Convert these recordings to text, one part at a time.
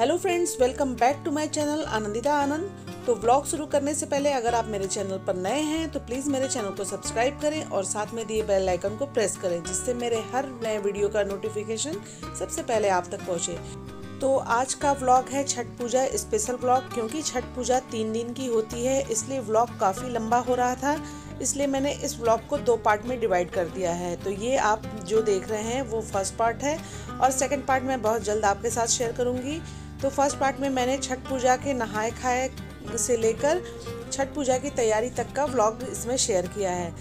Hello friends, welcome back to my channel Anandita Anand. तो vlog शुरू करने से पहले अगर आप मेरे चैनल पर नए हैं तो प्लीज़ मेरे चैनल को सब्सक्राइब करें और साथ में दिए बेल आइकन को प्रेस करें, जिससे मेरे हर नए वीडियो का नोटिफिकेशन सबसे पहले आप तक पहुंचे। तो आज का व्लॉग है छठ पूजा स्पेशल व्लॉग। क्योंकि छठ पूजा 3 दिन की होती है, इसलिए व्लॉग काफ़ी लंबा हो रहा था, इसलिए मैंने इस व्लॉग को 2 पार्ट में डिवाइड कर दिया है। तो ये आप जो देख रहे हैं वो फर्स्ट पार्ट है और सेकंड पार्ट मैं बहुत जल्द आपके साथ शेयर करूँगी। तो फर्स्ट पार्ट में मैंने छठ पूजा के नहाए खाए से लेकर छठ पूजा की तैयारी तक का व्लॉग इसमें शेयर किया है।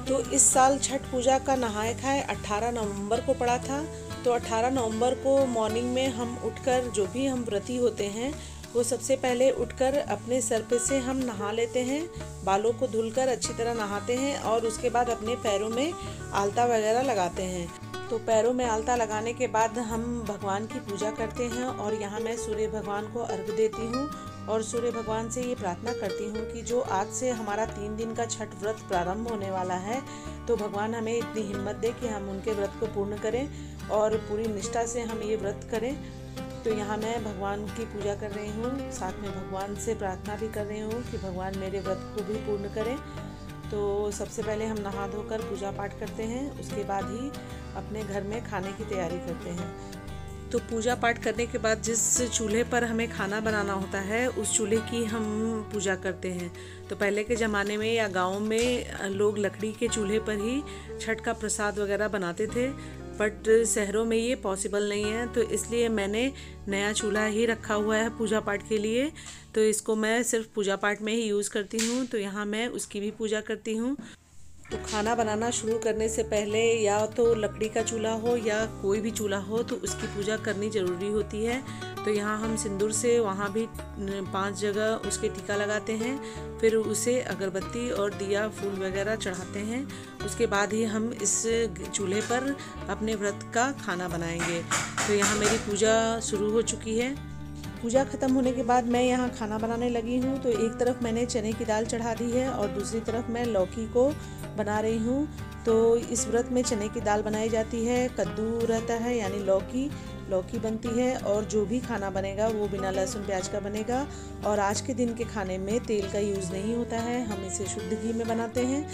तो इस साल छठ पूजा का नहाए खाए 18 नवंबर को पड़ा था। तो 18 नवंबर को मॉर्निंग में हम उठकर, जो भी हम व्रती होते हैं वो सबसे पहले उठकर अपने सर पे से हम नहा लेते हैं, बालों को धुलकर अच्छी तरह नहाते हैं और उसके बाद अपने पैरों में आलता वगैरह लगाते हैं। तो पैरों में आलता लगाने के बाद हम भगवान की पूजा करते हैं और यहाँ मैं सूर्य भगवान को अर्घ देती हूँ और सूर्य भगवान से ये प्रार्थना करती हूँ कि जो आज से हमारा 3 दिन का छठ व्रत प्रारंभ होने वाला है, तो भगवान हमें इतनी हिम्मत दे कि हम उनके व्रत को पूर्ण करें और पूरी निष्ठा से हम ये व्रत करें। तो यहाँ मैं भगवान की पूजा कर रही हूँ, साथ में भगवान से प्रार्थना भी कर रही हूँ कि भगवान मेरे व्रत को भी पूर्ण करें। तो सबसे पहले हम नहा धोकर पूजा पाठ करते हैं, उसके बाद ही अपने घर में खाने की तैयारी करते हैं। तो पूजा पाठ करने के बाद जिस चूल्हे पर हमें खाना बनाना होता है उस चूल्हे की हम पूजा करते हैं। तो पहले के ज़माने में या गाँव में लोग लकड़ी के चूल्हे पर ही छठ का प्रसाद वगैरह बनाते थे, बट शहरों में ये पॉसिबल नहीं है। तो इसलिए मैंने नया चूल्हा ही रखा हुआ है पूजा पाठ के लिए। तो इसको मैं सिर्फ पूजा पाठ में ही यूज़ करती हूँ। तो यहाँ मैं उसकी भी पूजा करती हूँ। तो खाना बनाना शुरू करने से पहले या तो लकड़ी का चूल्हा हो या कोई भी चूल्हा हो तो उसकी पूजा करनी ज़रूरी होती है। तो यहाँ हम सिंदूर से वहाँ भी 5 जगह उसके टीका लगाते हैं, फिर उसे अगरबत्ती और दिया फूल वगैरह चढ़ाते हैं। उसके बाद ही हम इस चूल्हे पर अपने व्रत का खाना बनाएंगे। तो यहाँ मेरी पूजा शुरू हो चुकी है। पूजा ख़त्म होने के बाद मैं यहाँ खाना बनाने लगी हूँ। तो एक तरफ मैंने चने की दाल चढ़ा दी है और दूसरी तरफ मैं लौकी को बना रही हूँ। तो इस व्रत में चने की दाल बनाई जाती है, कद्दू रहता है यानी लौकी बनती है और जो भी खाना बनेगा वो बिना लहसुन प्याज का बनेगा। और आज के दिन के खाने में तेल का यूज़ नहीं होता है, हम इसे शुद्ध घी में बनाते हैं।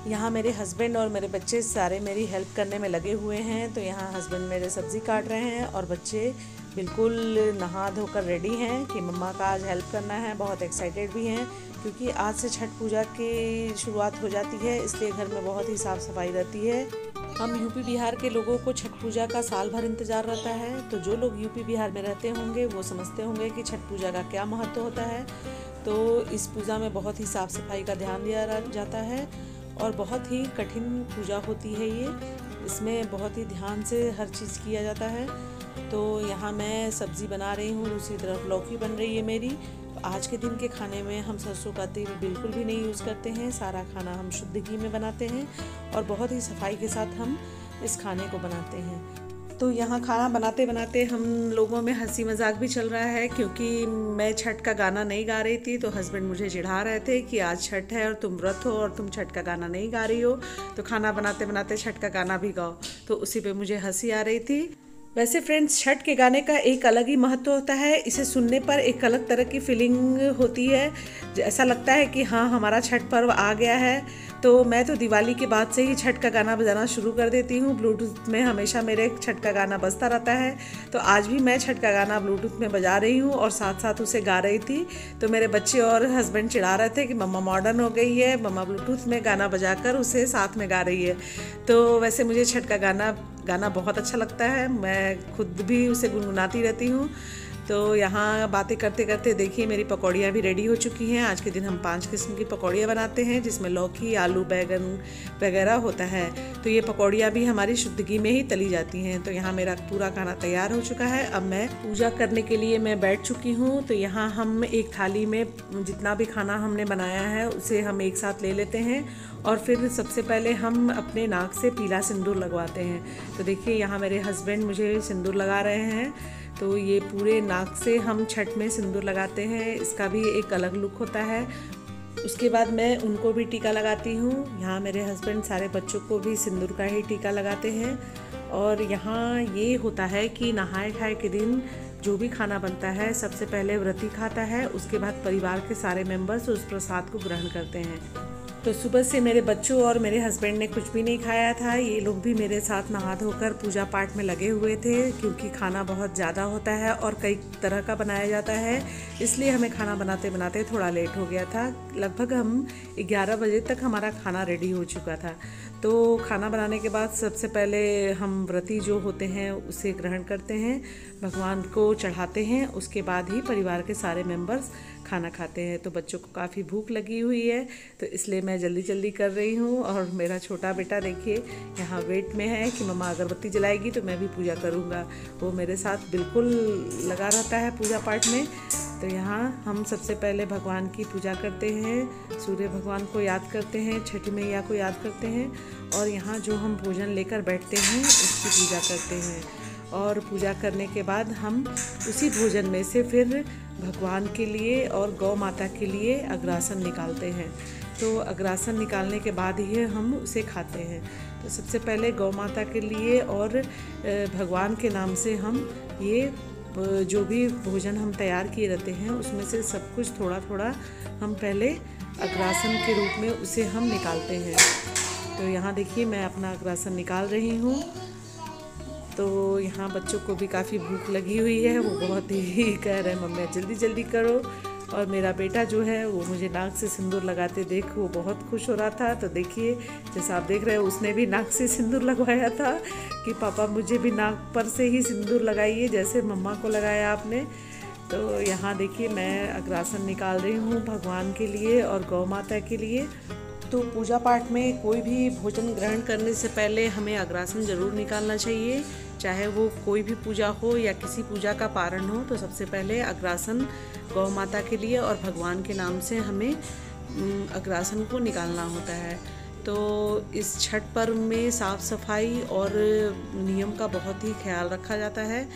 यहाँ मेरे हस्बैंड और मेरे बच्चे सारे मेरी हेल्प करने में लगे हुए हैं। तो यहाँ हस्बैंड मेरे सब्ज़ी काट रहे हैं और बच्चे बिल्कुल नहा धोकर रेडी हैं कि मम्मा का आज हेल्प करना है। बहुत एक्साइटेड भी हैं क्योंकि आज से छठ पूजा की शुरुआत हो जाती है, इसलिए घर में बहुत ही साफ़ सफाई रहती है। हम यूपी बिहार के लोगों को छठ पूजा का साल भर इंतज़ार रहता है। तो जो लोग यूपी बिहार में रहते होंगे वो समझते होंगे कि छठ पूजा का क्या महत्व होता है। तो इस पूजा में बहुत ही साफ़ सफाई का ध्यान दिया जाता है और बहुत ही कठिन पूजा होती है ये। इसमें बहुत ही ध्यान से हर चीज़ किया जाता है। तो यहाँ मैं सब्ज़ी बना रही हूँ, दूसरी तरफ लौकी बन रही है मेरी। तो आज के दिन के खाने में हम सरसों का तेल बिल्कुल भी नहीं यूज़ करते हैं, सारा खाना हम शुद्ध घी में बनाते हैं और बहुत ही सफाई के साथ हम इस खाने को बनाते हैं। तो यहाँ खाना बनाते बनाते हम लोगों में हंसी मजाक भी चल रहा है, क्योंकि मैं छठ का गाना नहीं गा रही थी। तो हस्बैंड मुझे चिढ़ा रहे थे कि आज छठ है और तुम व्रत हो और तुम छठ का गाना नहीं गा रही हो, तो खाना बनाते बनाते छठ का गाना भी गाओ। तो उसी पे मुझे हंसी आ रही थी। वैसे फ्रेंड्स, छठ के गाने का एक अलग ही महत्व होता है। इसे सुनने पर एक अलग तरह की फीलिंग होती है, ऐसा लगता है कि हाँ हमारा छठ पर्व आ गया है। तो मैं तो दिवाली के बाद से ही छठ का गाना बजाना शुरू कर देती हूँ। ब्लूटूथ में हमेशा मेरे छठ का गाना बजता रहता है। तो आज भी मैं छठ का गाना ब्लूटूथ में बजा रही हूँ और साथ साथ उसे गा रही थी। तो मेरे बच्चे और हस्बैंड चिढ़ा रहे थे कि मम्मा मॉडर्न हो गई है, मम्मा ब्लूटूथ में गाना बजाकर उसे साथ में गा रही है। तो वैसे मुझे छठ का गाना बहुत अच्छा लगता है, मैं खुद भी उसे गुनगुनाती रहती हूँ। तो यहाँ बातें करते करते देखिए मेरी पकौड़ियाँ भी रेडी हो चुकी हैं। आज के दिन हम 5 किस्म की पकौड़ियाँ बनाते हैं, जिसमें लौकी, आलू, बैगन वगैरह होता है। तो ये पकौड़ियाँ भी हमारी शुद्ध घी में ही तली जाती हैं। तो यहाँ मेरा पूरा खाना तैयार हो चुका है। अब मैं पूजा करने के लिए मैं बैठ चुकी हूँ। तो यहाँ हम एक थाली में जितना भी खाना हमने बनाया है उसे हम एक साथ ले लेते हैं और फिर सबसे पहले हम अपने नाक से पीला सिंदूर लगवाते हैं। तो देखिए यहाँ मेरे हस्बैंड मुझे सिंदूर लगा रहे हैं। तो ये पूरे नाक से हम छठ में सिंदूर लगाते हैं, इसका भी एक अलग लुक होता है। उसके बाद मैं उनको भी टीका लगाती हूँ। यहाँ मेरे हस्बैंड सारे बच्चों को भी सिंदूर का ही टीका लगाते हैं। और यहाँ ये होता है कि नहाए खाए के दिन जो भी खाना बनता है सबसे पहले व्रती खाता है, उसके बाद परिवार के सारे मेंबर्स उस प्रसाद को ग्रहण करते हैं। तो सुबह से मेरे बच्चों और मेरे हस्बैंड ने कुछ भी नहीं खाया था। ये लोग भी मेरे साथ नहा धोकर पूजा पाठ में लगे हुए थे, क्योंकि खाना बहुत ज़्यादा होता है और कई तरह का बनाया जाता है, इसलिए हमें खाना बनाते बनाते थोड़ा लेट हो गया था। लगभग हम 11 बजे तक हमारा खाना रेडी हो चुका था। तो खाना बनाने के बाद सबसे पहले हम व्रती जो होते हैं उसे ग्रहण करते हैं, भगवान को चढ़ाते हैं, उसके बाद ही परिवार के सारे मेंबर्स खाना खाते हैं। तो बच्चों को काफ़ी भूख लगी हुई है, तो इसलिए मैं जल्दी जल्दी कर रही हूँ। और मेरा छोटा बेटा देखिए यहाँ वेट में है कि मम्मा अगरबत्ती जलाएगी तो मैं भी पूजा करूँगा। वो मेरे साथ बिल्कुल लगा रहता है पूजा पाठ में। तो यहाँ हम सबसे पहले भगवान की पूजा करते हैं, सूर्य भगवान को याद करते हैं, छठी मैया को याद करते हैं, और यहाँ जो हम भोजन लेकर बैठते हैं उसकी पूजा करते हैं। और पूजा करने के बाद हम उसी भोजन में से फिर भगवान के लिए और गौ माता के लिए अग्रासन निकालते हैं। तो अग्रासन निकालने के बाद ही हम उसे खाते हैं। तो सबसे पहले गौ माता के लिए और भगवान के नाम से हम ये जो भी भोजन हम तैयार किए रहते हैं उसमें से सब कुछ थोड़ा थोड़ा हम पहले अग्रासन के रूप में उसे हम निकालते हैं। तो यहाँ देखिए मैं अपना अग्रासन निकाल रही हूँ। तो यहाँ बच्चों को भी काफ़ी भूख लगी हुई है, वो बहुत ही कह रहे हैं मम्मी जल्दी जल्दी करो। और मेरा बेटा जो है वो मुझे नाक से सिंदूर लगाते देख वो बहुत खुश हो रहा था। तो देखिए जैसा आप देख रहे हैं उसने भी नाक से सिंदूर लगवाया था कि पापा मुझे भी नाक पर से ही सिंदूर लगाइए जैसे मम्मा को लगाया आपने। तो यहाँ देखिए मैं अग्रासन निकाल रही हूँ भगवान के लिए और गौ माता के लिए। तो पूजा पाठ में कोई भी भोजन ग्रहण करने से पहले हमें अग्रासन ज़रूर निकालना चाहिए, चाहे वो कोई भी पूजा हो या किसी पूजा का पारण हो। तो सबसे पहले अग्रासन गौ माता के लिए और भगवान के नाम से हमें अग्रासन को निकालना होता है। तो इस छठ पर्व में साफ़ सफाई और नियम का बहुत ही ख्याल रखा जाता है।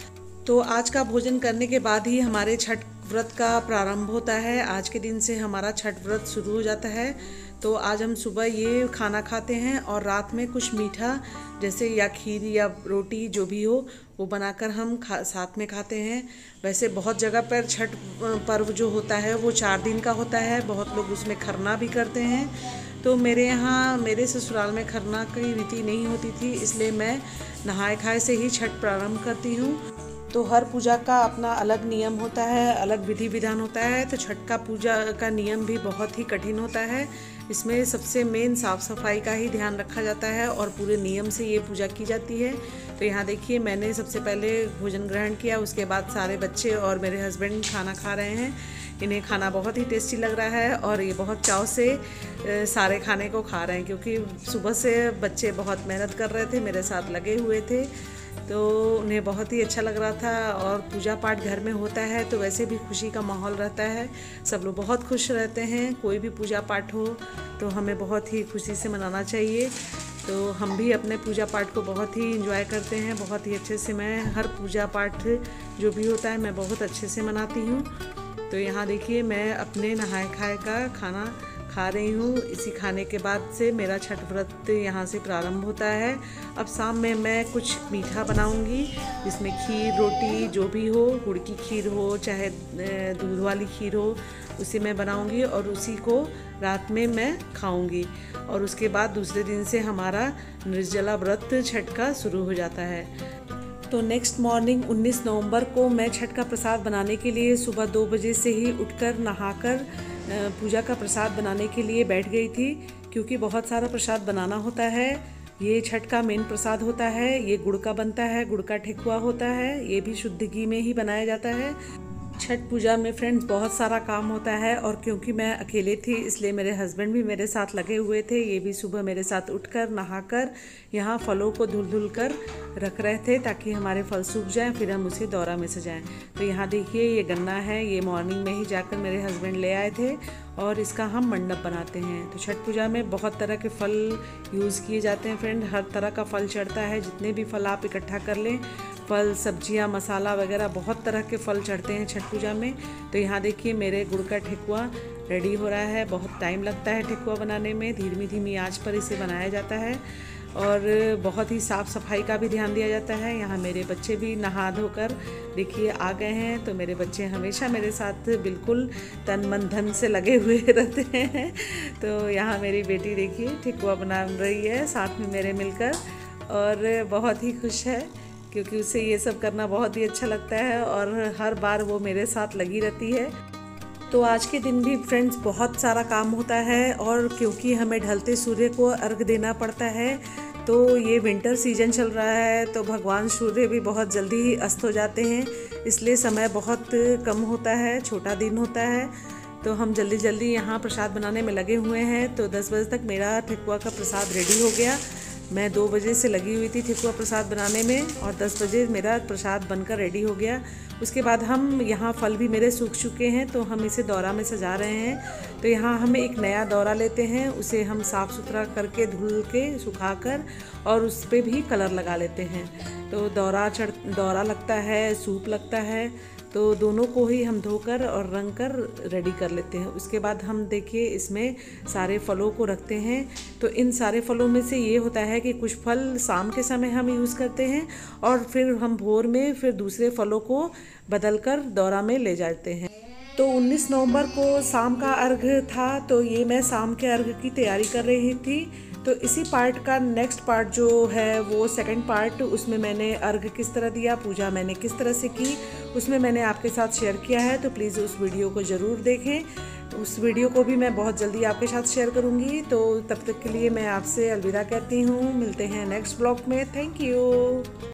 तो आज का भोजन करने के बाद ही हमारे छठ व्रत का प्रारंभ होता है। आज के दिन से हमारा छठ व्रत शुरू हो जाता है। तो आज हम सुबह ये खाना खाते हैं और रात में कुछ मीठा जैसे या खीर या रोटी जो भी हो वो बनाकर हम साथ में खाते हैं। वैसे बहुत जगह पर छठ पर्व जो होता है वो 4 दिन का होता है, बहुत लोग उसमें खरना भी करते हैं। तो मेरे यहाँ मेरे ससुराल में खरना की रीति नहीं होती थी, इसलिए मैं नहाए खाए से ही छठ प्रारंभ करती हूँ। तो हर पूजा का अपना अलग नियम होता है, अलग विधि विधान होता है। तो छठ का पूजा का नियम भी बहुत ही कठिन होता है। इसमें सबसे मेन साफ़ सफाई का ही ध्यान रखा जाता है और पूरे नियम से ये पूजा की जाती है। तो यहाँ देखिए मैंने सबसे पहले भोजन ग्रहण किया, उसके बाद सारे बच्चे और मेरे हस्बैंड खाना खा रहे हैं। इन्हें खाना बहुत ही टेस्टी लग रहा है और ये बहुत चाव से सारे खाने को खा रहे हैं, क्योंकि सुबह से बच्चे बहुत मेहनत कर रहे थे, मेरे साथ लगे हुए थे। तो उन्हें बहुत ही अच्छा लग रहा था। और पूजा पाठ घर में होता है तो वैसे भी खुशी का माहौल रहता है, सब लोग बहुत खुश रहते हैं। कोई भी पूजा पाठ हो तो हमें बहुत ही खुशी से मनाना चाहिए। तो हम भी अपने पूजा पाठ को बहुत ही एंजॉय करते हैं, बहुत ही अच्छे से। मैं हर पूजा पाठ जो भी होता है मैं बहुत अच्छे से मनाती हूँ। तो यहाँ देखिए मैं अपने नहाए खाए का खाना खा रही हूँ। इसी खाने के बाद से मेरा छठ व्रत यहाँ से प्रारंभ होता है। अब शाम में मैं कुछ मीठा बनाऊँगी, जिसमें खीर रोटी जो भी हो, गुड़ की खीर हो चाहे दूध वाली खीर हो, उसे मैं बनाऊँगी और उसी को रात में मैं खाऊँगी। और उसके बाद दूसरे दिन से हमारा निर्जला व्रत छठ का शुरू हो जाता है। तो नेक्स्ट मॉर्निंग 19 नवंबर को मैं छठ का प्रसाद बनाने के लिए सुबह 2 बजे से ही उठकर नहाकर पूजा का प्रसाद बनाने के लिए बैठ गई थी, क्योंकि बहुत सारा प्रसाद बनाना होता है। ये छठ का मेन प्रसाद होता है, ये गुड़ का बनता है, गुड़ का ठेकुआ होता है, ये भी शुद्ध घी में ही बनाया जाता है। छठ पूजा में फ्रेंड्स बहुत सारा काम होता है और क्योंकि मैं अकेले थी इसलिए मेरे हस्बैंड भी मेरे साथ लगे हुए थे। ये भी सुबह मेरे साथ उठकर नहाकर यहाँ फलों को धुल कर रख रहे थे ताकि हमारे फल सूख जाएं, फिर हम उसे दौरा में सजाएं। तो यहाँ देखिए ये गन्ना है, ये मॉर्निंग में ही जाकर मेरे हस्बैंड ले आए थे और इसका हम मंडप बनाते हैं। तो छठ पूजा में बहुत तरह के फल यूज़ किए जाते हैं फ्रेंड, हर तरह का फल चढ़ता है। जितने भी फल आप इकट्ठा कर लें, फल सब्जियां मसाला वगैरह बहुत तरह के फल चढ़ते हैं छठ पूजा में। तो यहाँ देखिए मेरे गुड़ का ठेकुआ रेडी हो रहा है। बहुत टाइम लगता है ठेकुआ बनाने में, धीमी धीमी आंच पर इसे बनाया जाता है। और बहुत ही साफ़ सफाई का भी ध्यान दिया जाता है। यहाँ मेरे बच्चे भी नहा धोकर देखिए आ गए हैं। तो मेरे बच्चे हमेशा मेरे साथ बिल्कुल तन मन धन से लगे हुए रहते हैं। तो यहाँ मेरी बेटी देखिए ठेकुआ बना रही है साथ में मेरे मिलकर, और बहुत ही खुश है क्योंकि उसे ये सब करना बहुत ही अच्छा लगता है और हर बार वो मेरे साथ लगी रहती है। तो आज के दिन भी फ्रेंड्स बहुत सारा काम होता है, और क्योंकि हमें ढलते सूर्य को अर्घ देना पड़ता है, तो ये विंटर सीजन चल रहा है तो भगवान सूर्य भी बहुत जल्दी ही अस्त हो जाते हैं, इसलिए समय बहुत कम होता है, छोटा दिन होता है। तो हम जल्दी जल्दी यहाँ प्रसाद बनाने में लगे हुए हैं। तो 10 बजे तक मेरा ठेकुआ का प्रसाद रेडी हो गया। मैं 2 बजे से लगी हुई थी ठेकुआ प्रसाद बनाने में, और 10 बजे मेरा प्रसाद बनकर रेडी हो गया। उसके बाद हम यहाँ फल भी मेरे सूख चुके हैं, तो हम इसे दौरा में सजा रहे हैं। तो यहाँ हम एक नया दौरा लेते हैं, उसे हम साफ़ सुथरा करके धुल के सुखाकर और उस पर भी कलर लगा लेते हैं। तो दौरा लगता है, सूप लगता है, तो दोनों को ही हम धोकर और रंग कर रेडी कर लेते हैं। उसके बाद हम देखिए इसमें सारे फलों को रखते हैं। तो इन सारे फलों में से ये होता है कि कुछ फल शाम के समय हम यूज़ करते हैं, और फिर हम भोर में फिर दूसरे फलों को बदलकर दौरा में ले जाते हैं। तो 19 नवंबर को शाम का अर्घ था, तो ये मैं शाम के अर्घ की तैयारी कर रही थी। तो इसी पार्ट का नेक्स्ट पार्ट जो है वो सेकंड पार्ट, उसमें मैंने अर्घ किस तरह दिया, पूजा मैंने किस तरह से की, उसमें मैंने आपके साथ शेयर किया है। तो प्लीज़ उस वीडियो को ज़रूर देखें। उस वीडियो को भी मैं बहुत जल्दी आपके साथ शेयर करूँगी। तो तब तक के लिए मैं आपसे अलविदा कहती हूँ, मिलते हैं नेक्स्ट ब्लॉग में। Thank you.